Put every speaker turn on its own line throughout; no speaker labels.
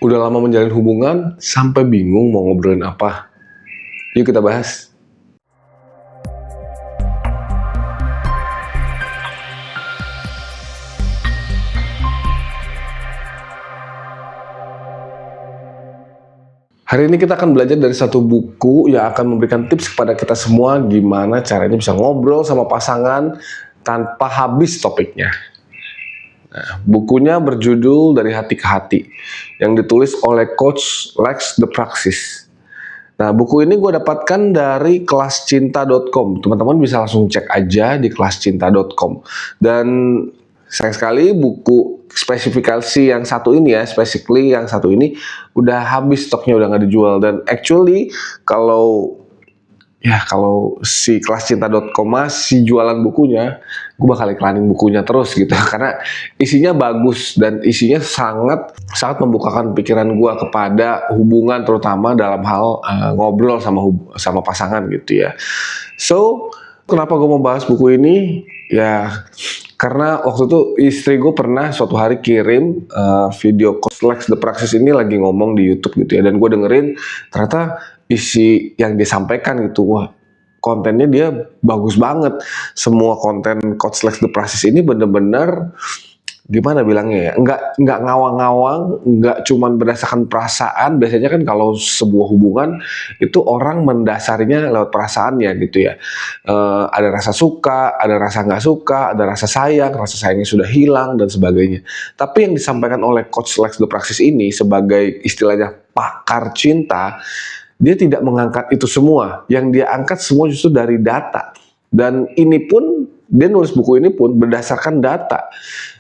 Udah lama menjalin hubungan sampai bingung mau ngobrolin apa. Yuk kita bahas. Hari ini kita akan belajar dari satu buku yang akan memberikan tips kepada kita semua gimana caranya bisa ngobrol sama pasangan tanpa habis topiknya. Nah, bukunya berjudul Dari Hati ke Hati yang ditulis oleh Coach Lex The Praxis. Nah, buku ini gue dapatkan dari kelascinta.com. Teman-teman bisa langsung cek aja di kelascinta.com. Dan sayang sekali buku spesifikasi yang satu ini specifically yang satu ini udah habis stoknya, udah nggak dijual. Dan actually kalau si kelascinta.com masih jualan bukunya, gue bakal iklanin bukunya terus gitu karena isinya bagus dan isinya sangat membukakan pikiran gue kepada hubungan, terutama dalam hal ngobrol sama pasangan gitu ya. So kenapa gue mau bahas buku ini ya, karena waktu itu istri gue pernah suatu hari kirim video Coach Lex The Praxis ini lagi ngomong di YouTube gitu ya, dan gue dengerin, ternyata isi yang disampaikan gitu, wah kontennya dia bagus banget. Semua konten Coach Lex The Praxis ini bener-bener gimana bilangnya ya, nggak ngawang-ngawang, nggak cuman berdasarkan perasaan. Biasanya kan kalau sebuah hubungan itu orang mendasarinya lewat perasaannya gitu ya. Ada rasa suka, ada rasa nggak suka, ada rasa sayangnya sudah hilang dan sebagainya. Tapi yang disampaikan oleh Coach Lex The Praxis ini sebagai istilahnya pakar cinta, dia tidak mengangkat itu semua. Yang dia angkat semua justru dari data. Dan ini pun, dia nulis buku ini pun berdasarkan data.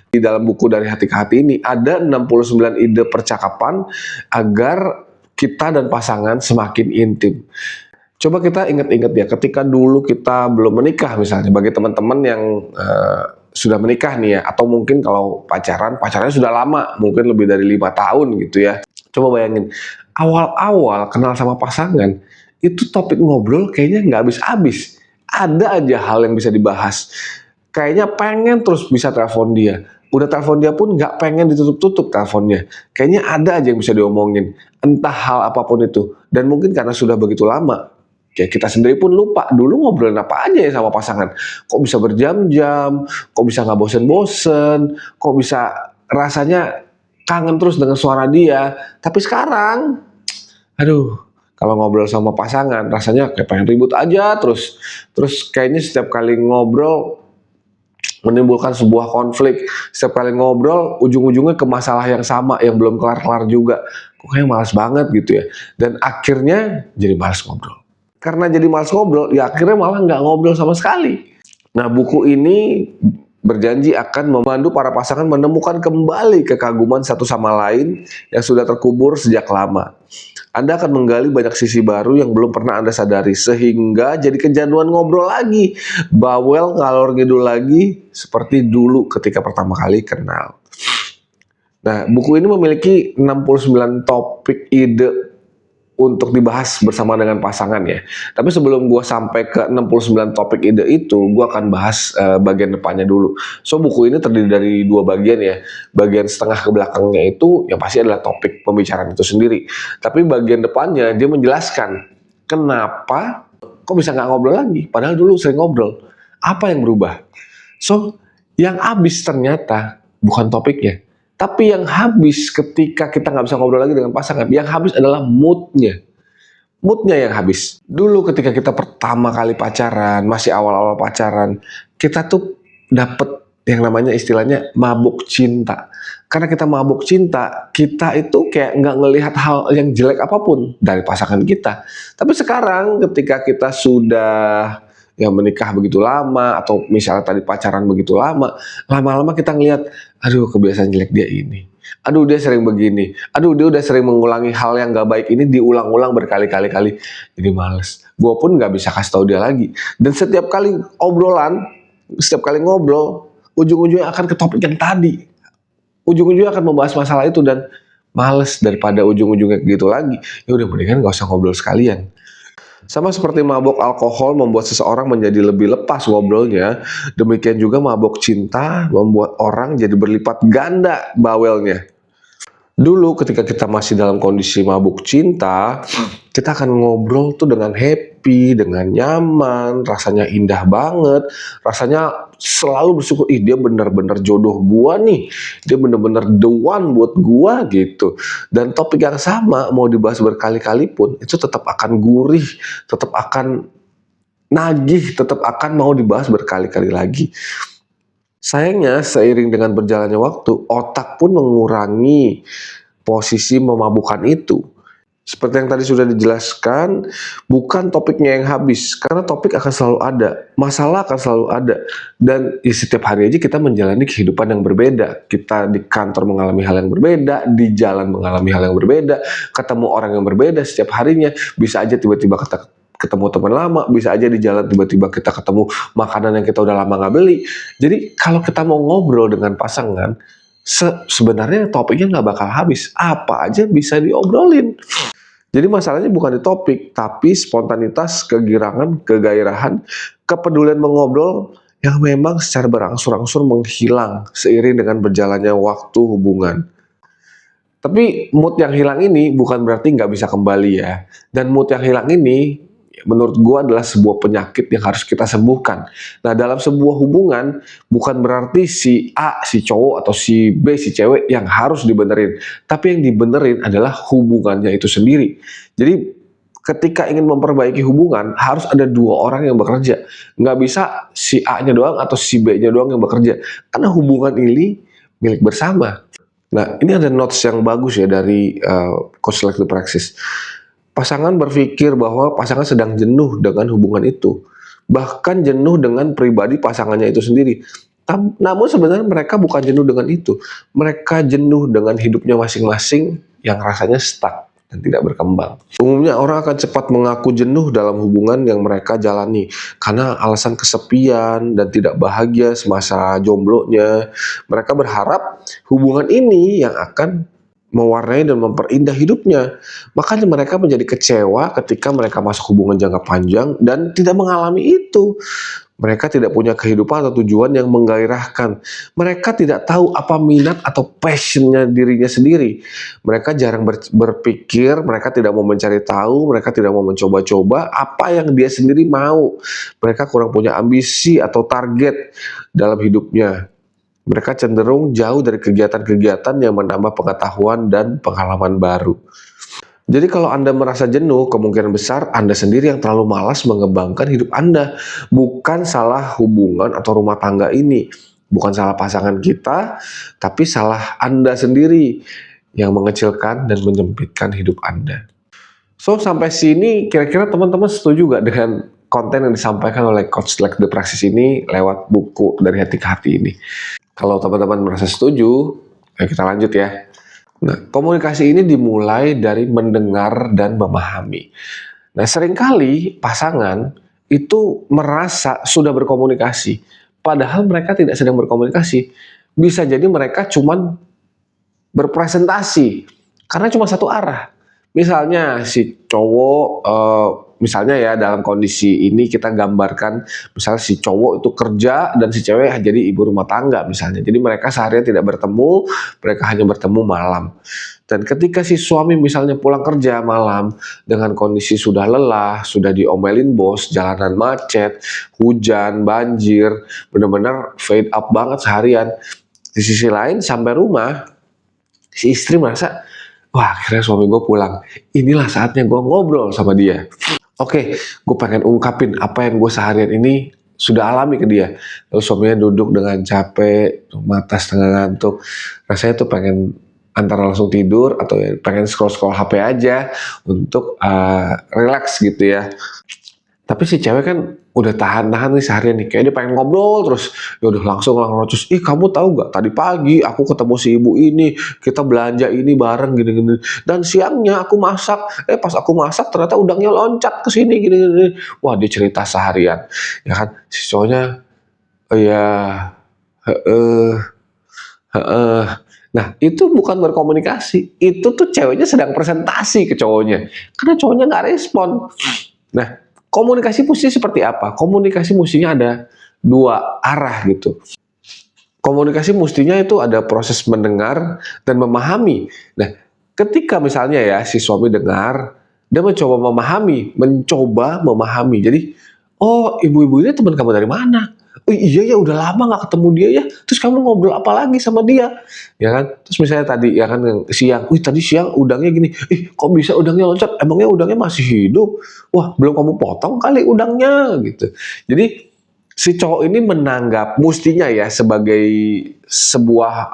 Di dalam buku Dari Hati ke Hati ini ada 69 ide percakapan agar kita dan pasangan semakin intim. Coba kita ingat-ingat ya, ketika dulu kita belum menikah misalnya, bagi teman-teman yang sudah menikah nih ya, atau mungkin kalau pacarannya sudah lama, mungkin lebih dari 5 tahun gitu ya. Coba bayangin, awal-awal kenal sama pasangan, itu topik ngobrol kayaknya nggak habis-habis. Ada aja hal yang bisa dibahas. Kayaknya pengen terus bisa telepon dia. Udah telepon dia pun nggak pengen ditutup-tutup teleponnya. Kayaknya ada aja yang bisa diomongin. Entah hal apapun itu. Dan mungkin karena sudah begitu lama, ya kita sendiri pun lupa dulu ngobrolin apa aja ya sama pasangan. Kok bisa berjam-jam, kok bisa nggak bosen-bosen, kok bisa rasanya kangen terus dengan suara dia. Tapi sekarang, aduh, kalau ngobrol sama pasangan rasanya kayak pengen ribut aja terus. Terus kayaknya setiap kali ngobrol menimbulkan sebuah konflik. Setiap kali ngobrol ujung-ujungnya ke masalah yang sama yang belum kelar-kelar juga. Kok kayak malas banget gitu ya. Dan akhirnya jadi malas ngobrol. Karena jadi malas ngobrol, ya akhirnya malah nggak ngobrol sama sekali. Nah, buku ini berjanji akan membantu para pasangan menemukan kembali kekaguman satu sama lain yang sudah terkubur sejak lama. Anda akan menggali banyak sisi baru yang belum pernah Anda sadari, sehingga jadi kecanduan ngobrol lagi, bawel ngalor ngidul lagi seperti dulu ketika pertama kali kenal. Nah, buku ini memiliki 69 topik ide untuk dibahas bersama dengan pasangan ya. Tapi sebelum gue sampai ke 69 topik ide itu, gue akan bahas bagian depannya dulu. So, buku ini terdiri dari dua bagian ya. Bagian setengah ke belakangnya itu yang pasti adalah topik pembicaraan itu sendiri. Tapi bagian depannya dia menjelaskan kenapa kok bisa nggak ngobrol lagi. Padahal dulu sering ngobrol. Apa yang berubah? So, yang habis ternyata bukan topiknya. Tapi yang habis ketika kita nggak bisa ngobrol lagi dengan pasangan, yang habis adalah moodnya. Moodnya yang habis. Dulu ketika kita pertama kali pacaran, masih awal-awal pacaran, kita tuh dapet yang namanya istilahnya mabuk cinta. Karena kita mabuk cinta, kita itu kayak nggak ngelihat hal yang jelek apapun dari pasangan kita. Tapi sekarang ketika kita sudah menikah begitu lama, atau misalnya tadi pacaran begitu lama, lama-lama kita ngelihat, aduh kebiasaan jelek dia ini, aduh dia sering begini, aduh dia udah sering mengulangi hal yang gak baik ini diulang-ulang berkali-kali, jadi males. Gue pun gak bisa kasih tahu dia lagi. Dan setiap kali ngobrol, ujung-ujungnya akan ke topik yang tadi. Ujung-ujungnya akan membahas masalah itu dan males daripada ujung-ujungnya gitu lagi. Ya udah mendingan gak usah ngobrol sekalian. Sama seperti mabuk alkohol membuat seseorang menjadi lebih lepas ngobrolnya, demikian juga mabuk cinta membuat orang jadi berlipat ganda bawelnya. Dulu ketika kita masih dalam kondisi mabuk cinta, kita akan ngobrol tuh dengan happy, dengan nyaman, rasanya indah banget, rasanya selalu bersyukur, ih dia bener-bener jodoh gua nih, dia bener-bener the one buat gua gitu. Dan topik yang sama mau dibahas berkali-kali pun, itu tetap akan gurih, tetap akan nagih, tetap akan mau dibahas berkali-kali lagi. Sayangnya, seiring dengan berjalannya waktu, otak pun mengurangi posisi memabukkan itu. Seperti yang tadi sudah dijelaskan, bukan topiknya yang habis, karena topik akan selalu ada, masalah akan selalu ada, dan ya, setiap hari aja kita menjalani kehidupan yang berbeda. Kita di kantor mengalami hal yang berbeda, di jalan mengalami hal yang berbeda, ketemu orang yang berbeda setiap harinya, bisa aja tiba-tiba kita ketemu teman lama, bisa aja di jalan tiba-tiba kita ketemu makanan yang kita udah lama nggak beli. Jadi kalau kita mau ngobrol dengan pasangan, sebenarnya topiknya nggak bakal habis, apa aja bisa diobrolin. Jadi masalahnya bukan di topik, tapi spontanitas, kegirangan, kegairahan, kepedulian mengobrol yang memang secara berangsur-angsur menghilang seiring dengan berjalannya waktu hubungan. Tapi mood yang hilang ini bukan berarti nggak bisa kembali ya. Dan mood yang hilang ini menurut gua adalah sebuah penyakit yang harus kita sembuhkan. Nah, dalam sebuah hubungan bukan berarti si A, si cowok atau si B, si cewek yang harus dibenerin. Tapi yang dibenerin adalah hubungannya itu sendiri. Jadi ketika ingin memperbaiki hubungan harus ada dua orang yang bekerja. Nggak bisa si A-nya doang atau si B-nya doang yang bekerja. Karena hubungan ini milik bersama. Nah, ini ada notes yang bagus ya dari Coach Select the Praxis. Pasangan berpikir bahwa pasangan sedang jenuh dengan hubungan itu. Bahkan jenuh dengan pribadi pasangannya itu sendiri. Namun sebenarnya mereka bukan jenuh dengan itu. Mereka jenuh dengan hidupnya masing-masing yang rasanya stuck dan tidak berkembang. Umumnya orang akan cepat mengaku jenuh dalam hubungan yang mereka jalani karena alasan kesepian dan tidak bahagia semasa jomblonya. Mereka berharap hubungan ini yang akan mewarnai dan memperindah hidupnya. Makanya mereka menjadi kecewa ketika mereka masuk hubungan jangka panjang dan tidak mengalami itu. Mereka tidak punya kehidupan atau tujuan yang menggairahkan. Mereka tidak tahu apa minat atau passionnya dirinya sendiri. Mereka jarang berpikir, mereka tidak mau mencari tahu, mereka tidak mau mencoba-coba apa yang dia sendiri mau. Mereka kurang punya ambisi atau target dalam hidupnya. Mereka cenderung jauh dari kegiatan-kegiatan yang menambah pengetahuan dan pengalaman baru. Jadi kalau Anda merasa jenuh, kemungkinan besar Anda sendiri yang terlalu malas mengembangkan hidup Anda. Bukan salah hubungan atau rumah tangga ini. Bukan salah pasangan kita, tapi salah Anda sendiri yang mengecilkan dan menyempitkan hidup Anda. So, sampai sini kira-kira teman-teman setuju gak dengan konten yang disampaikan oleh Coach Select the Praxis ini lewat buku Dari Hati ke Hati ini? Kalau teman-teman merasa setuju, kita lanjut ya. Nah, komunikasi ini dimulai dari mendengar dan memahami. Nah, seringkali pasangan itu merasa sudah berkomunikasi, padahal mereka tidak sedang berkomunikasi. Bisa jadi mereka cuma berpresentasi, karena cuma satu arah. Misalnya si cowok, misalnya ya dalam kondisi ini kita gambarkan, misalnya si cowok itu kerja dan si cewek jadi ibu rumah tangga misalnya. Jadi mereka seharian tidak bertemu, mereka hanya bertemu malam. Dan ketika si suami misalnya pulang kerja malam dengan kondisi sudah lelah, sudah diomelin bos, jalanan macet, hujan, banjir, benar-benar fade up banget seharian. Di sisi lain sampai rumah, si istri merasa, wah akhirnya suami gue pulang, inilah saatnya gue ngobrol sama dia. Oke, gue pengen ungkapin apa yang gue seharian ini sudah alami ke dia. Lalu suaminya duduk dengan capek, mata setengah ngantuk, rasanya tuh pengen antara langsung tidur atau ya pengen scroll-scroll HP aja untuk relax gitu ya. Tapi si cewek kan udah tahan-tahan nih seharian nih, kayak dia pengen ngobrol terus. Ya udah langsung terus, ih kamu tahu gak tadi pagi aku ketemu si ibu ini, kita belanja ini bareng gini-gini. Dan siangnya aku masak, pas aku masak ternyata udangnya loncat ke sini gini-gini. Wah, dia cerita seharian. Ya kan, si cowoknya ya heeh, heeh. Nah, itu bukan berkomunikasi. Itu tuh ceweknya sedang presentasi ke cowoknya. Karena cowoknya nggak respon. Nah, komunikasi mesti seperti apa? Komunikasi mestinya ada dua arah gitu. Komunikasi mestinya itu ada proses mendengar dan memahami. Nah, ketika misalnya ya si suami dengar, dia mencoba memahami. Jadi, oh ibu-ibu ini teman kamu dari mana? Oh iya ya udah lama nggak ketemu dia ya. Terus kamu ngobrol apa lagi sama dia? Ya kan? Terus misalnya tadi ya kan yang siang, wih tadi siang udangnya gini. Ih kok bisa udangnya loncat? Emangnya udangnya masih hidup? Wah belum kamu potong kali udangnya gitu. Jadi si cowok ini menanggap mestinya ya sebagai sebuah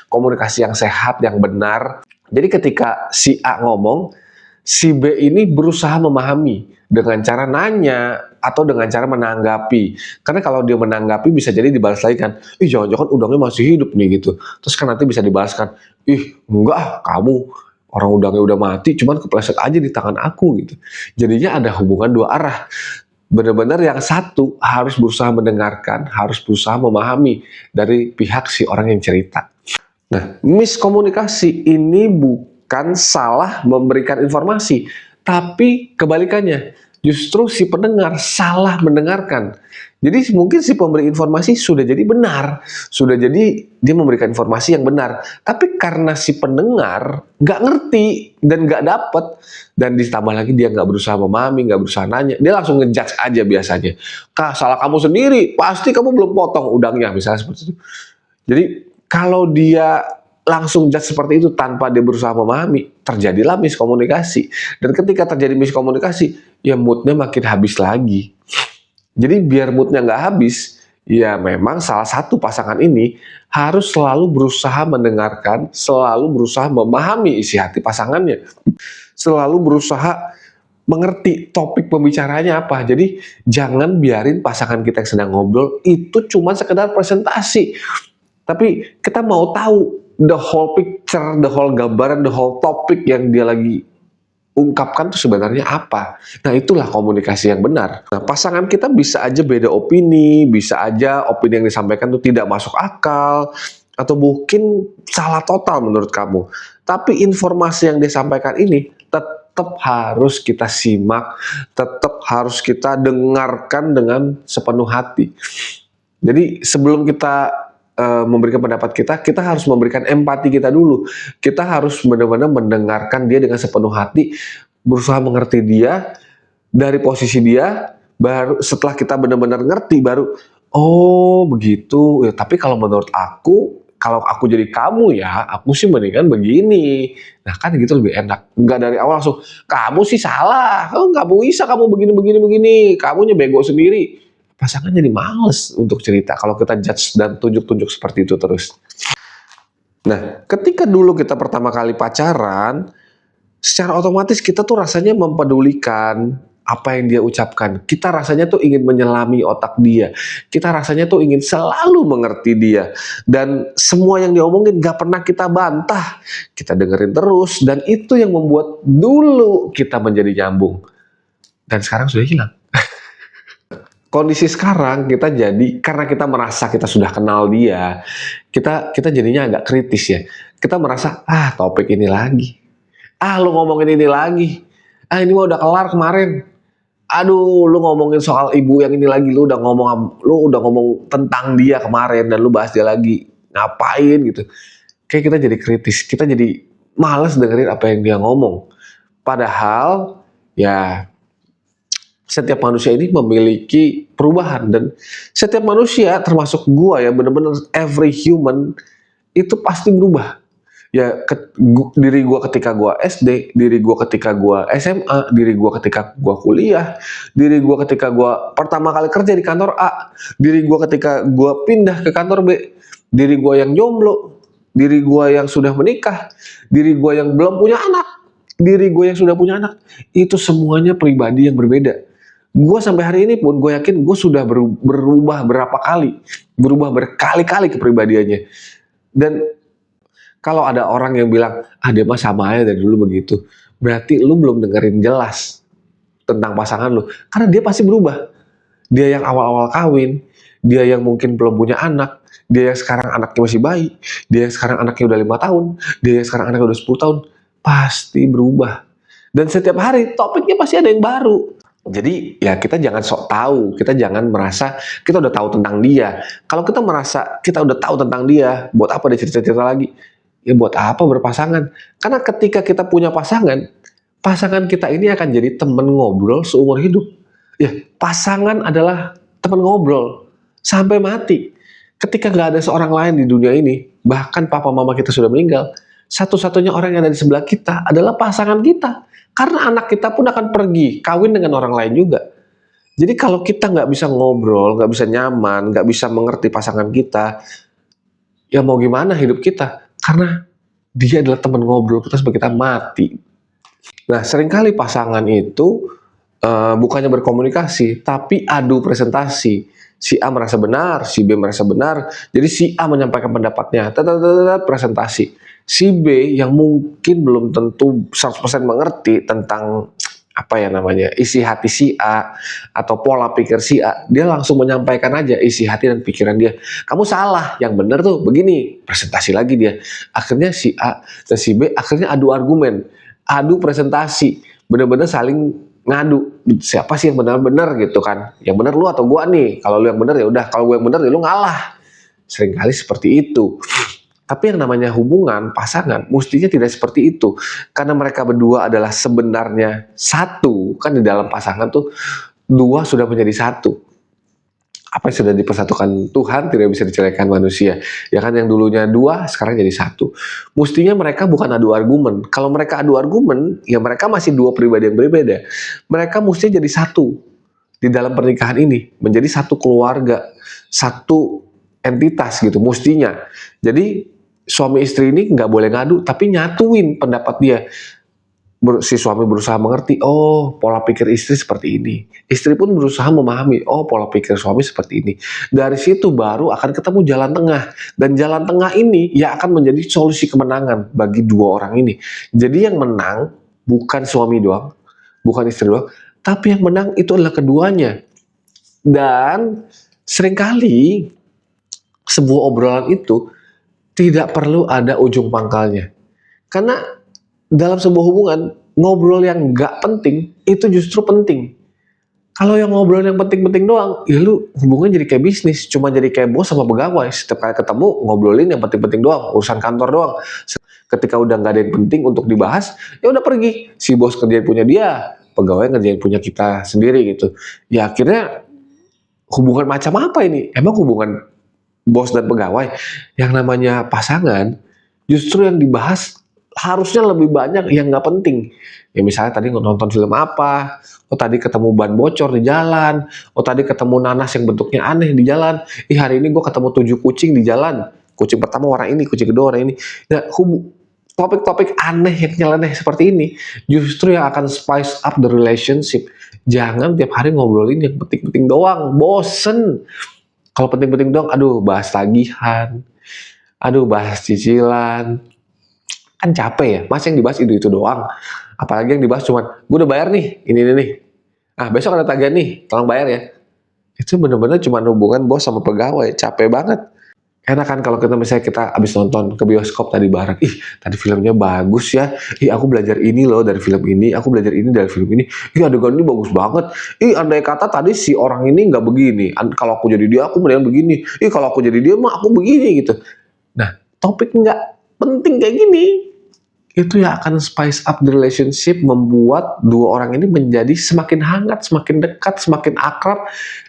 komunikasi yang sehat, yang benar. Jadi ketika si A ngomong, si B ini berusaha memahami dengan cara nanya atau dengan cara menanggapi. Karena kalau dia menanggapi bisa jadi dibalas lagi kan, ih jangan-jangan udangnya masih hidup nih gitu. Terus kan nanti bisa dibalaskan, ih enggak ah, kamu orang udangnya udah mati, cuman kepleset aja di tangan aku gitu. Jadinya ada hubungan dua arah. Benar-benar yang satu harus berusaha mendengarkan, harus berusaha memahami dari pihak si orang yang cerita. Nah, miskomunikasi ini bukan salah memberikan informasi, tapi kebalikannya. Justru si pendengar salah mendengarkan. Jadi mungkin si pemberi informasi sudah jadi benar, sudah jadi dia memberikan informasi yang benar. Tapi karena si pendengar nggak ngerti dan nggak dapet, dan ditambah lagi dia nggak berusaha memahami, nggak berusaha nanya, dia langsung ngejudge aja biasanya. Kah, salah kamu sendiri, pasti kamu belum potong udangnya, misalnya seperti itu. Jadi kalau dia langsung judge seperti itu tanpa dia berusaha memahami, terjadilah miskomunikasi. Dan ketika terjadi miskomunikasi, ya moodnya makin habis lagi. Jadi biar moodnya nggak habis, ya memang salah satu pasangan ini harus selalu berusaha mendengarkan, selalu berusaha memahami isi hati pasangannya. Selalu berusaha mengerti topik pembicaranya apa. Jadi jangan biarin pasangan kita yang sedang ngobrol itu cuma sekedar presentasi. Tapi kita mau tahu the whole picture, the whole gambaran, the whole topik yang dia lagi ungkapkan tuh sebenarnya apa. Nah itulah komunikasi yang benar. Nah pasangan kita bisa aja beda opini, bisa aja opini yang disampaikan tuh tidak masuk akal, atau mungkin salah total menurut kamu. Tapi informasi yang disampaikan ini tetap harus kita simak, tetap harus kita dengarkan dengan sepenuh hati. Jadi sebelum kita memberikan pendapat kita harus memberikan empati kita dulu. Kita harus benar-benar mendengarkan dia dengan sepenuh hati, berusaha mengerti dia dari posisi dia. Baru setelah kita benar-benar ngerti, baru oh begitu. Ya, tapi kalau menurut aku, kalau aku jadi kamu ya, aku sih mendingan begini. Nah kan gitu lebih enak. Nggak dari awal langsung kamu sih salah, nggak bisa kamu begini, kamunya bego sendiri. Pasangan jadi males untuk cerita kalau kita judge dan tunjuk-tunjuk seperti itu terus. Nah, ketika dulu kita pertama kali pacaran, secara otomatis kita tuh rasanya mempedulikan apa yang dia ucapkan. Kita rasanya tuh ingin menyelami otak dia. Kita rasanya tuh ingin selalu mengerti dia. Dan semua yang dia omongin gak pernah kita bantah. Kita dengerin terus, dan itu yang membuat dulu kita menjadi nyambung. Dan sekarang sudah hilang. Kondisi sekarang kita jadi, karena kita merasa kita sudah kenal dia, kita jadinya agak kritis ya. Kita merasa, topik ini lagi. Lu ngomongin ini lagi. Ini mah udah kelar kemarin. Aduh, lu ngomongin soal ibu yang ini lagi, lu udah ngomong tentang dia kemarin dan lu bahas dia lagi. Ngapain gitu. Kayak kita jadi kritis, kita jadi males dengerin apa yang dia ngomong. Padahal ya setiap manusia ini memiliki perubahan, dan setiap manusia termasuk gua ya, bener-bener every human itu pasti berubah. Ya diri gua ketika gua SD, diri gua ketika gua SMA, diri gua ketika gua kuliah, diri gua ketika gua pertama kali kerja di kantor A, diri gua ketika gua pindah ke kantor B, diri gua yang jomblo, diri gua yang sudah menikah, diri gua yang belum punya anak, diri gua yang sudah punya anak. Itu semuanya pribadi yang berbeda. Gue sampai hari ini pun gue yakin gue sudah berubah berubah berkali-kali kepribadiannya. Dan kalau ada orang yang bilang, dia mah sama aja dari dulu begitu, berarti lu belum dengerin jelas tentang pasangan lu. Karena dia pasti berubah. Dia yang awal-awal kawin, dia yang mungkin belum punya anak, dia yang sekarang anaknya masih bayi, dia yang sekarang anaknya udah 5 tahun, dia yang sekarang anaknya udah 10 tahun, pasti berubah. Dan setiap hari topiknya pasti ada yang baru. Jadi ya kita jangan sok tahu, kita jangan merasa kita udah tahu tentang dia. Kalau kita merasa kita udah tahu tentang dia, buat apa dia cerita-cerita lagi? Ya buat apa berpasangan? Karena ketika kita punya pasangan, pasangan kita ini akan jadi teman ngobrol seumur hidup. Ya, pasangan adalah teman ngobrol sampai mati. Ketika nggak ada seorang lain di dunia ini, bahkan papa mama kita sudah meninggal, satu-satunya orang yang ada di sebelah kita adalah pasangan kita. Karena anak kita pun akan pergi, kawin dengan orang lain juga. Jadi kalau kita nggak bisa ngobrol, nggak bisa nyaman, nggak bisa mengerti pasangan kita, ya mau gimana hidup kita? Karena dia adalah teman ngobrol kita sampai kita mati. Nah, seringkali pasangan itu bukannya berkomunikasi, tapi adu presentasi. Si A merasa benar, si B merasa benar, jadi si A menyampaikan pendapatnya, presentasi. Si B yang mungkin belum tentu 100% mengerti tentang apa ya namanya, isi hati si A atau pola pikir si A, dia langsung menyampaikan aja isi hati dan pikiran dia. Kamu salah, yang benar tuh begini, presentasi lagi dia. Akhirnya si A dan si B akhirnya adu argumen, adu presentasi, benar-benar saling ngadu siapa sih yang benar-benar gitu kan, yang benar lu atau gua nih. Kalau lu yang benar ya udah, kalau gua yang benar ya lu ngalah. Seringkali seperti itu. Tapi yang namanya hubungan pasangan mestinya tidak seperti itu, karena mereka berdua adalah sebenarnya satu. Kan di dalam pasangan tuh dua sudah menjadi satu. Apa yang sudah dipersatukan Tuhan tidak bisa diceraikan manusia. Ya kan, yang dulunya dua sekarang jadi satu. Mestinya mereka bukan adu argumen. Kalau mereka adu argumen, ya mereka masih dua pribadi yang berbeda. Mereka mesti jadi satu di dalam pernikahan ini, menjadi satu keluarga, satu entitas gitu mestinya. Jadi suami istri ini nggak boleh ngadu, tapi nyatuin pendapat dia. Si suami berusaha mengerti, oh pola pikir istri seperti ini. Istri pun berusaha memahami, oh pola pikir suami seperti ini. Dari situ baru akan ketemu jalan tengah. Dan jalan tengah ini ya akan menjadi solusi kemenangan bagi dua orang ini. Jadi yang menang bukan suami doang, bukan istri doang, tapi yang menang itu adalah keduanya. Dan seringkali sebuah obrolan itu tidak perlu ada ujung pangkalnya. Karena dalam sebuah hubungan, ngobrol yang nggak penting itu justru penting. Kalau yang ngobrol yang penting-penting doang, ya lu hubungan jadi kayak bisnis, cuma jadi kayak bos sama pegawai. Setiap kali ketemu ngobrolin yang penting-penting doang, urusan kantor doang. Ketika udah nggak ada yang penting untuk dibahas, ya udah pergi. Si bos kerjain punya dia, pegawai ngerjain punya kita sendiri gitu. Ya akhirnya hubungan macam apa ini? Emang hubungan bos dan pegawai? Yang namanya pasangan, justru yang dibahas harusnya lebih banyak yang nggak penting. Ya misalnya tadi nonton film apa, oh tadi ketemu ban bocor di jalan, oh tadi ketemu nanas yang bentuknya aneh di jalan, hari ini gue ketemu 7 kucing di jalan, kucing pertama warna ini, kucing kedua warna ini. Nah, topik-topik aneh yang nyeleneh seperti ini justru yang akan spice up the relationship. Jangan tiap hari ngobrolin yang penting-penting doang, bosen. Kalau penting-penting doang, aduh bahas tagihan, aduh bahas cicilan, kan capek ya. Mas yang dibahas itu doang. Apalagi yang dibahas cuman, gue udah bayar nih, ini nih. Ah besok ada tagihan nih, tolong bayar ya. Itu bener-bener cuma hubungan bos sama pegawai, capek banget. Enak kan kalau kita misalnya kita abis nonton ke bioskop tadi bareng, ih tadi filmnya bagus ya, ih aku belajar ini loh dari film ini, aku belajar ini dari film ini, ih adegan ini bagus banget, ih andai kata tadi si orang ini nggak begini, kalau aku jadi dia aku mendingan begini, ih kalau aku jadi dia mah aku begini gitu. Nah topik nggak penting kayak gini, itu yang akan spice up the relationship, membuat dua orang ini menjadi semakin hangat, semakin dekat, semakin akrab.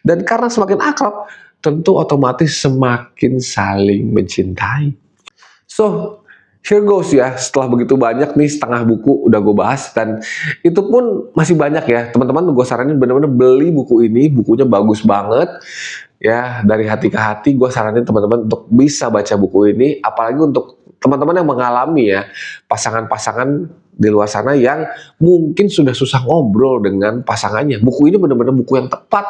Dan karena semakin akrab, tentu otomatis semakin saling mencintai. So, here goes ya, setelah begitu banyak nih, setengah buku udah gue bahas, dan itu pun masih banyak ya. Teman-teman gue saranin bener-bener beli buku ini, bukunya bagus banget. Ya, dari hati ke hati gue saranin teman-teman untuk bisa baca buku ini, apalagi untuk teman-teman yang mengalami ya, pasangan-pasangan di luar sana yang mungkin sudah susah ngobrol dengan pasangannya. Buku ini benar-benar buku yang tepat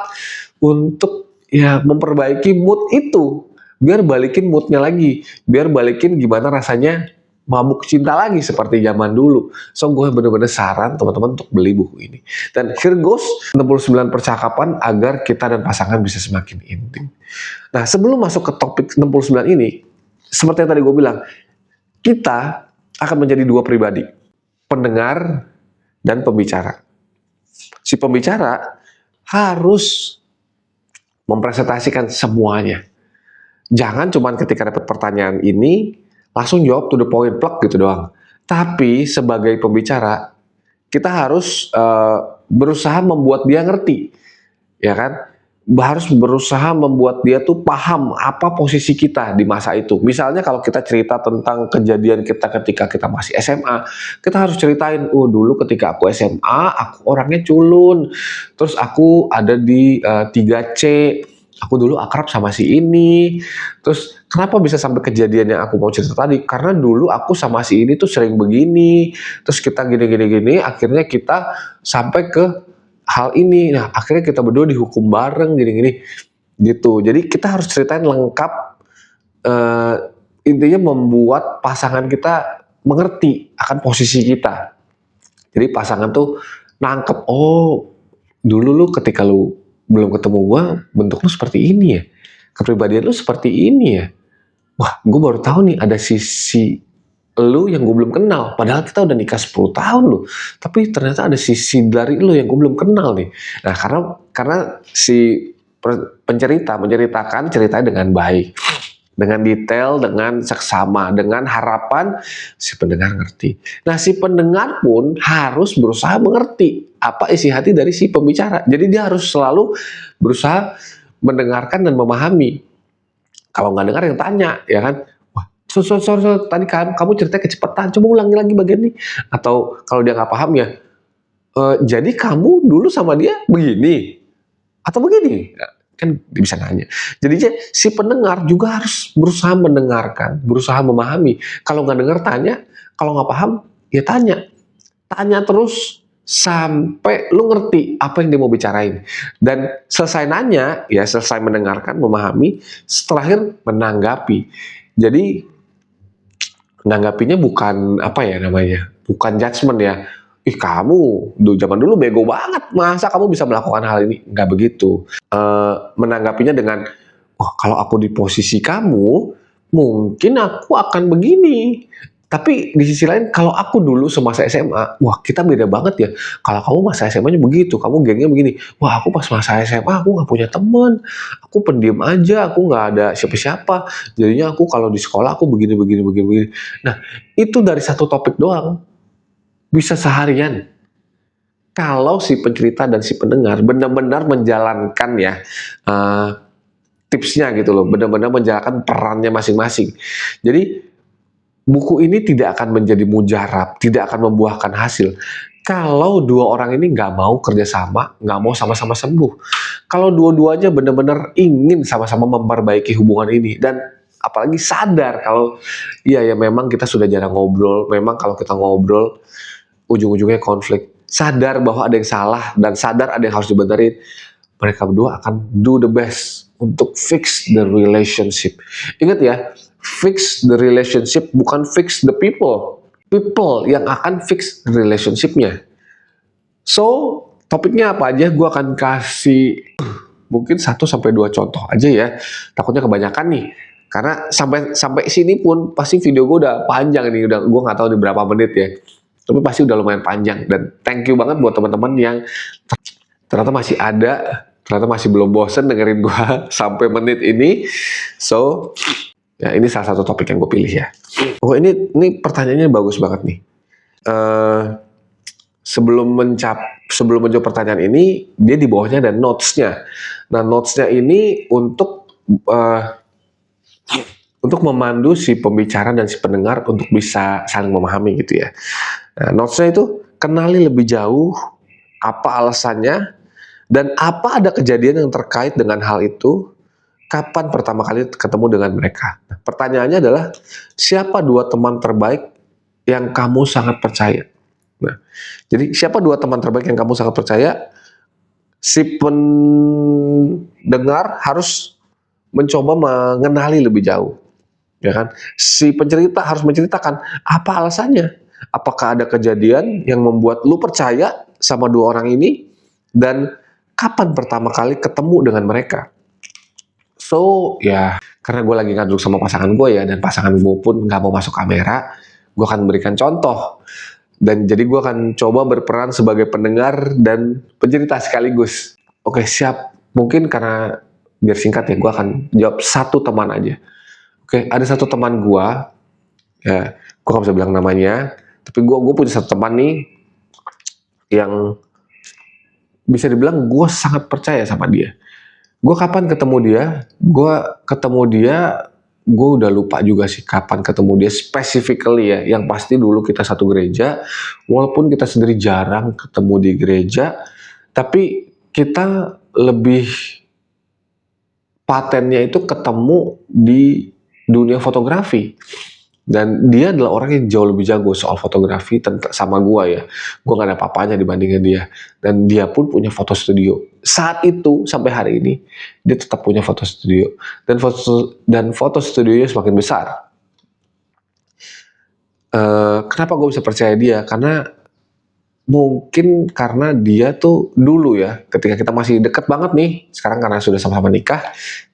untuk ya memperbaiki mood itu, biar balikin moodnya lagi, biar balikin gimana rasanya mabuk cinta lagi seperti zaman dulu. So gue bener-bener saran teman-teman untuk beli buku ini. Dan here goes 69 percakapan agar kita dan pasangan bisa semakin intim. Nah sebelum masuk ke topik 69 ini, seperti yang tadi gue bilang, kita akan menjadi dua pribadi, pendengar dan pembicara. si pembicara harus mempresentasikan semuanya. Jangan cuman ketika dapat pertanyaan ini langsung jawab to the point, plek gitu doang. Tapi sebagai pembicara kita harus berusaha membuat dia ngerti, ya kan? Harus berusaha membuat dia tuh paham apa posisi kita di masa itu. Misalnya kalau kita cerita tentang kejadian kita ketika kita masih SMA, kita harus ceritain, oh dulu ketika aku SMA, aku orangnya culun, terus aku ada di 3C, aku dulu akrab sama si ini, terus kenapa bisa sampai kejadian yang aku mau cerita tadi, karena dulu aku sama si ini tuh sering begini, terus kita gini, akhirnya kita sampai ke hal ini. Nah, akhirnya kita berdua dihukum bareng gini-gini gitu. Jadi kita harus ceritain lengkap, eh, intinya membuat pasangan kita mengerti akan posisi kita. Jadi pasangan tuh nangkep, oh dulu lu ketika lu belum ketemu gua bentuk lu seperti ini ya, kepribadian lu seperti ini ya. Wah, gue baru tahu nih ada sisi lu yang gue belum kenal, padahal kita udah nikah 10 tahun loh, tapi ternyata ada sisi dari lu yang gue belum kenal nih. Nah, karena si pencerita menceritakan ceritanya dengan baik, dengan detail, dengan seksama, dengan harapan si pendengar ngerti. Nah, si pendengar pun harus berusaha mengerti apa isi hati dari si pembicara. Jadi dia harus selalu berusaha mendengarkan dan memahami. Kalau nggak dengar yang tanya, ya kan? Sorry, tadi kan kamu ceritanya kecepatan, coba ulangi lagi bagian ini. Atau kalau dia nggak paham ya, jadi kamu dulu sama dia begini atau begini, ya, kan bisa nanya. Jadi si pendengar juga harus berusaha mendengarkan, berusaha memahami. Kalau nggak dengar tanya, kalau nggak paham ya tanya terus sampai lu ngerti apa yang dia mau bicarain. Dan selesai nanya, ya selesai mendengarkan, memahami, setelah menanggapi. Jadi menanggapinya bukan apa ya namanya, bukan judgement ya. Ih kamu zaman dulu bego banget, masa kamu bisa melakukan hal ini? Nggak begitu. Menanggapinya dengan, wah kalau aku di posisi kamu, mungkin aku akan begini. Tapi di sisi lain, kalau aku dulu semasa SMA, wah kita beda banget ya. Kalau kamu masa SMA-nya begitu, kamu gengnya begini. Wah aku pas masa SMA, aku nggak punya teman. Aku pendiam aja, aku nggak ada siapa-siapa. Jadinya aku kalau di sekolah, aku begini. Nah, itu dari satu topik doang. Bisa seharian. Kalau si pencerita dan si pendengar benar-benar menjalankan ya, tipsnya gitu loh. Benar-benar menjalankan perannya masing-masing. Jadi, buku ini tidak akan menjadi mujarab, tidak akan membuahkan hasil. Kalau dua orang ini nggak mau kerjasama, nggak mau sama-sama sembuh. Kalau dua-duanya benar-benar ingin sama-sama memperbaiki hubungan ini, dan apalagi sadar kalau ya memang kita sudah jarang ngobrol, memang kalau kita ngobrol ujung-ujungnya konflik. Sadar bahwa ada yang salah dan sadar ada yang harus dibenerin. Mereka berdua akan do the best untuk fix the relationship. Ingat ya, fix the relationship bukan fix the people. People yang akan fix relationship-nya. So, topiknya apa aja? Gue akan kasih mungkin 1-2 contoh aja ya. Takutnya kebanyakan nih. Karena sampai sini pun pasti video gue udah panjang nih. Gue nggak tahu di berapa menit ya. Tapi pasti udah lumayan panjang. Dan thank you banget buat teman-teman yang ternyata masih ada, ternyata masih belum bosen dengerin gue sampai menit ini. So, ya ini salah satu topik yang gue pilih ya. Oh ini pertanyaannya bagus banget nih. Sebelum menjawab pertanyaan ini, dia di bawahnya ada notes-nya. Nah notes-nya ini untuk memandu si pembicara dan si pendengar untuk bisa saling memahami gitu ya. Nah, notes-nya itu kenali lebih jauh apa alasannya dan apa ada kejadian yang terkait dengan hal itu. Kapan pertama kali ketemu dengan mereka? Nah, pertanyaannya adalah, siapa 2 teman terbaik yang kamu sangat percaya? Nah, jadi siapa 2 teman terbaik yang kamu sangat percaya? Si pendengar harus mencoba mengenali lebih jauh, ya kan? Si pencerita harus menceritakan apa alasannya. Apakah ada kejadian yang membuat lu percaya sama 2 orang ini? Dan kapan pertama kali ketemu dengan mereka? So, ya, karena gue lagi ngaduk sama pasangan gue ya, dan pasangan gue pun nggak mau masuk kamera, gue akan berikan contoh. Dan jadi gue akan coba berperan sebagai pendengar dan pencerita sekaligus. Oke, siap. Mungkin karena biar singkat ya, gue akan jawab satu teman aja. Oke, ada satu teman gue, ya, gue gak bisa bilang namanya, tapi gue punya satu teman nih yang bisa dibilang gue sangat percaya sama dia. Gue kapan ketemu dia, gue udah lupa juga sih kapan ketemu dia specifically ya. Yang pasti dulu kita satu gereja, walaupun kita sendiri jarang ketemu di gereja, tapi kita lebih patennya itu ketemu di dunia fotografi. Dan dia adalah orang yang jauh lebih jago soal fotografi sama gua ya. Gua gak ada apa-apanya dibandingin dia. Dan dia pun punya foto studio. Saat itu sampai hari ini dia tetap punya foto studio. Dan foto studionya semakin besar. Kenapa gue bisa percaya dia? Karena mungkin karena dia tuh dulu ya, ketika kita masih deket banget nih. Sekarang karena sudah sama-sama nikah,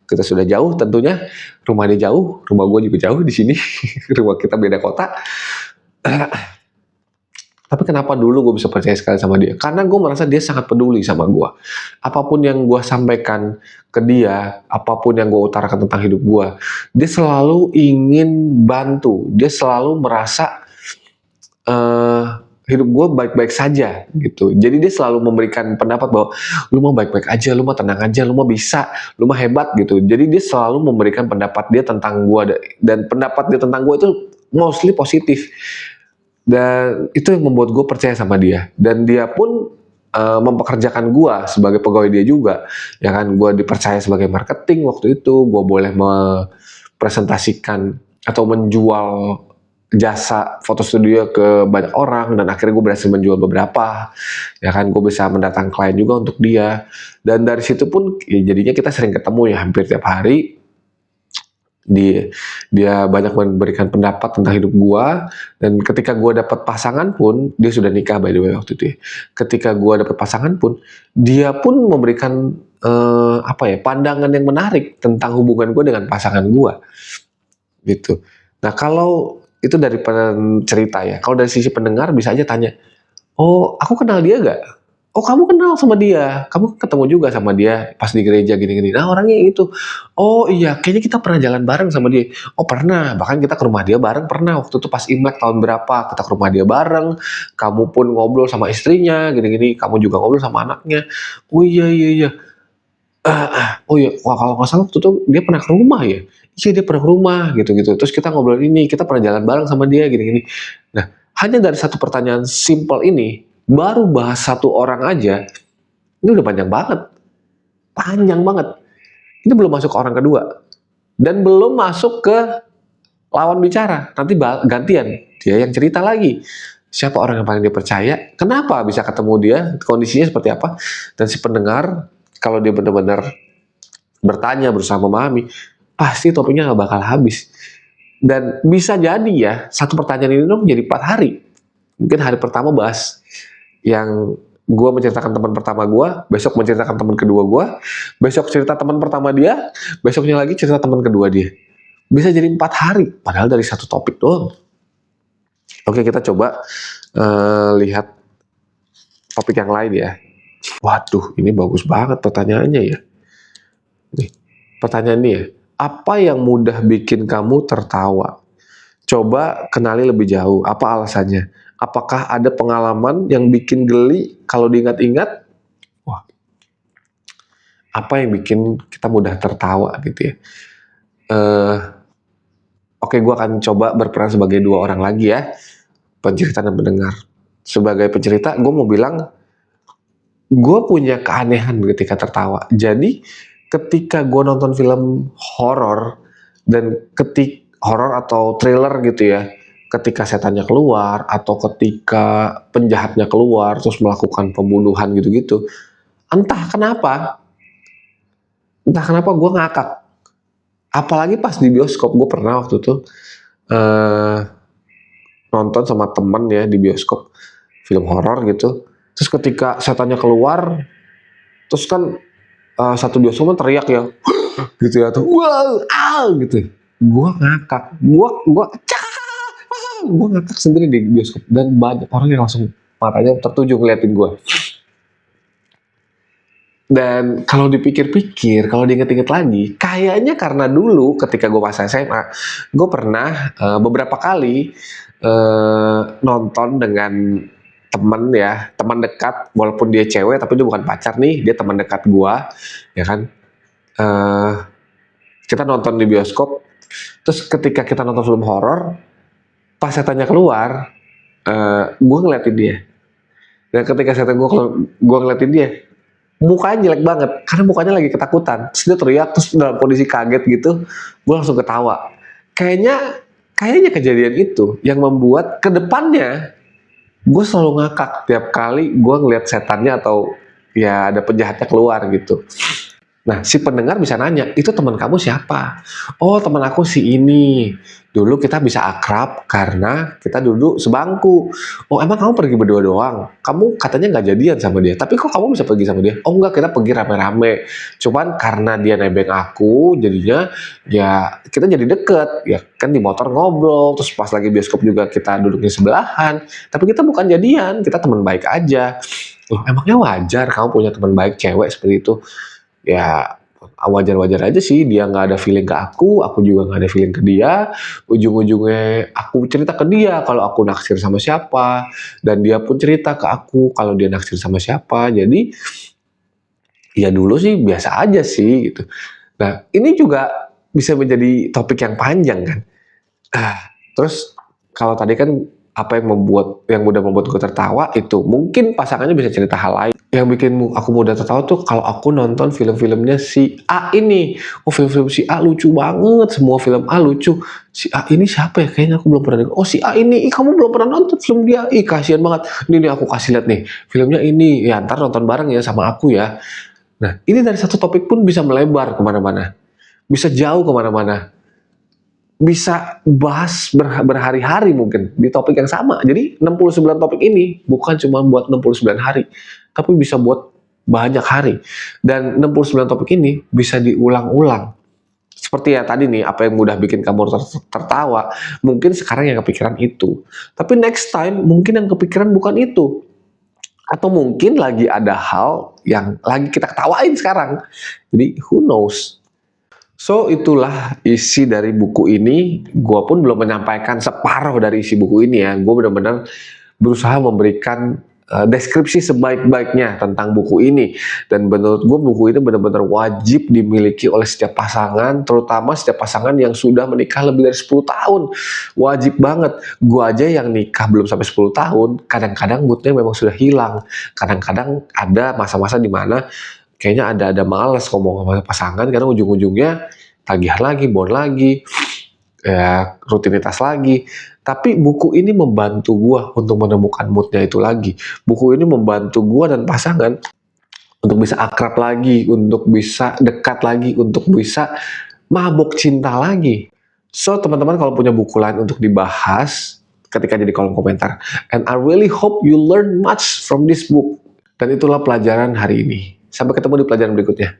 kita sudah jauh tentunya, rumah dia jauh, rumah gue juga jauh di sini, rumah kita beda kota. Tapi kenapa dulu gue bisa percaya sekali sama dia? Karena gue merasa dia sangat peduli sama gue. Apapun yang gue sampaikan ke dia, apapun yang gue utarakan tentang hidup gue, dia selalu ingin bantu. Dia selalu merasa hidup gue baik-baik saja gitu. Jadi dia selalu memberikan pendapat bahwa lu mah baik-baik aja, lu mah tenang aja, lu mah bisa, lu mah hebat gitu. Jadi dia selalu memberikan pendapat dia tentang gue, dan pendapat dia tentang gue itu mostly positif. Dan itu yang membuat gue percaya sama dia. Dan dia pun mempekerjakan gue sebagai pegawai dia juga. Ya kan, gue dipercaya sebagai marketing waktu itu, gue boleh mempresentasikan atau menjual jasa foto studio ke banyak orang, dan akhirnya gue berhasil menjual beberapa. Ya kan, gue bisa mendatang klien juga untuk dia. Dan dari situ pun ya jadinya kita sering ketemu ya, hampir tiap hari. Dia banyak memberikan pendapat tentang hidup gue. Dan ketika gue dapat pasangan pun, dia sudah nikah by the way waktu itu ya. Ketika gue dapat pasangan pun, dia pun memberikan pandangan yang menarik tentang hubungan gue dengan pasangan gue gitu. Nah, kalau itu dari pencerita ya. Kalau dari sisi pendengar bisa aja tanya, oh aku kenal dia gak? Oh kamu kenal sama dia, kamu ketemu juga sama dia pas di gereja gini-gini. Nah orangnya itu, oh iya kayaknya kita pernah jalan bareng sama dia. Oh pernah, bahkan kita ke rumah dia bareng pernah. Waktu itu pas Imlek tahun berapa, kita ke rumah dia bareng. Kamu pun ngobrol sama istrinya gini-gini, kamu juga ngobrol sama anaknya. Oh iya. Oh iya, wah kalau nggak salah waktu itu dia pernah ke rumah ya. Iya dia pernah ke rumah gitu-gitu. Terus kita ngobrol ini, kita pernah jalan bareng sama dia gini-gini. Nah, hanya dari satu pertanyaan simple ini, baru bahas satu orang aja, ini udah panjang banget. Panjang banget. Ini belum masuk ke orang kedua. Dan belum masuk ke lawan bicara. Nanti gantian, dia yang cerita lagi. Siapa orang yang paling dia percaya, kenapa bisa ketemu dia, kondisinya seperti apa. Dan si pendengar, kalau dia benar-benar bertanya, berusaha memahami, pasti topiknya nggak bakal habis. Dan bisa jadi ya, satu pertanyaan ini dong jadi 4 hari. Mungkin hari pertama bahas yang gue menceritakan teman pertama gue, besok menceritakan teman kedua gue, besok cerita teman pertama dia, besoknya lagi cerita teman kedua dia. Bisa jadi 4 hari, padahal dari satu topik doang. Oke, kita coba lihat topik yang lain ya. Waduh, ini bagus banget pertanyaannya ya. Nih, pertanyaan ini ya. Apa yang mudah bikin kamu tertawa? Coba kenali lebih jauh. Apa alasannya? Apakah ada pengalaman yang bikin geli kalau diingat-ingat? Wah, apa yang bikin kita mudah tertawa gitu ya? Oke, gue akan coba berperan sebagai 2 orang lagi ya. Pencerita dan pendengar. Sebagai pencerita, gue mau bilang, gue punya keanehan ketika tertawa. Jadi, ketika gue nonton film horor dan horor atau thriller gitu ya, ketika setannya keluar atau ketika penjahatnya keluar terus melakukan pembunuhan gitu-gitu, entah kenapa gue ngakak. Apalagi pas di bioskop. Gue pernah waktu itu nonton sama temen ya di bioskop film horor gitu. Terus ketika setannya keluar, terus kan satu bioskop teriak ya, gitu ya tuh, wow, gitu. Gue ngakak, gue gue ngakak sendiri di bioskop dan banyak orang yang langsung matanya tertuju ngeliatin gue. Dan kalau dipikir-pikir, kalau diinget-inget lagi, kayaknya karena dulu ketika gue pas SMA, gue pernah beberapa kali nonton dengan temen ya, teman dekat, walaupun dia cewek tapi dia bukan pacar nih, dia teman dekat gue, ya kan. Eh, kita nonton di bioskop, terus ketika kita nonton film horor, pas setannya keluar, gue ngeliatin dia. Dan ketika setan gue ngeliatin dia, mukanya jelek banget karena mukanya lagi ketakutan, terus dia teriak, terus dalam kondisi kaget gitu, gue langsung ketawa. Kayaknya kejadian itu yang membuat kedepannya gue selalu ngakak tiap kali gue ngeliat setannya atau ya ada penjahatnya keluar gitu. Nah, si pendengar bisa nanya, itu teman kamu siapa? Oh, teman aku si ini. Dulu kita bisa akrab karena kita duduk sebangku. Oh, emang kamu pergi berdua doang? Kamu katanya nggak jadian sama dia. Tapi kok kamu bisa pergi sama dia? Oh enggak, kita pergi rame-rame. Cuman karena dia nebeng aku, jadinya ya kita jadi deket. Ya kan di motor ngobrol, terus pas lagi bioskop juga kita duduknya sebelahan. Tapi kita bukan jadian, kita teman baik aja. Loh, emangnya wajar kamu punya teman baik cewek seperti itu? Ya wajar-wajar aja sih, dia nggak ada feeling ke aku juga nggak ada feeling ke dia. Ujung-ujungnya aku cerita ke dia kalau aku naksir sama siapa, dan dia pun cerita ke aku kalau dia naksir sama siapa. Jadi ya dulu sih biasa aja sih gitu. Nah ini juga bisa menjadi topik yang panjang kan. Terus kalau tadi kan apa yang mudah membuat gue tertawa itu mungkin pasangannya bisa cerita hal lain. Yang bikin aku mudah tertawa tuh kalau aku nonton film-filmnya si A ini. Oh, film-film si A lucu banget, semua film A lucu. Si A ini siapa ya? Kayaknya aku belum pernah dengar. Oh, si A ini, kamu belum pernah nonton film dia? Ih, kasihan banget. Ini aku kasih lihat nih, filmnya ini. Ya ntar nonton bareng ya sama aku ya. Nah, ini dari satu topik pun bisa melebar kemana-mana, bisa jauh kemana-mana, bisa bahas berhari-hari mungkin di topik yang sama. Jadi 69 topik ini bukan cuma buat 69 hari, tapi bisa buat banyak hari. Dan 69 topik ini bisa diulang-ulang. Seperti ya tadi nih, apa yang mudah bikin kamu tertawa, mungkin sekarang yang kepikiran itu. Tapi next time mungkin yang kepikiran bukan itu. Atau mungkin lagi ada hal yang lagi kita ketawain sekarang. Jadi who knows? So itulah isi dari buku ini. Gue pun belum menyampaikan separuh dari isi buku ini ya. Gue benar-benar berusaha memberikan deskripsi sebaik-baiknya tentang buku ini. Dan menurut gue buku ini benar-benar wajib dimiliki oleh setiap pasangan, terutama setiap pasangan yang sudah menikah lebih dari 10 tahun. Wajib banget. Gue aja yang nikah belum sampai 10 tahun, kadang-kadang moodnya memang sudah hilang. Kadang-kadang ada masa-masa di mana kayaknya ada males ngomong sama pasangan karena ujung-ujungnya tagihan lagi, bon lagi, ya, rutinitas lagi. Tapi buku ini membantu gue untuk menemukan moodnya itu lagi. Buku ini membantu gue dan pasangan untuk bisa akrab lagi, untuk bisa dekat lagi, untuk bisa mabok cinta lagi. So teman-teman kalau punya buku lain untuk dibahas, ketika di kolom komentar. And I really hope you learn much from this book. Dan itulah pelajaran hari ini. Sampai ketemu di pelajaran berikutnya.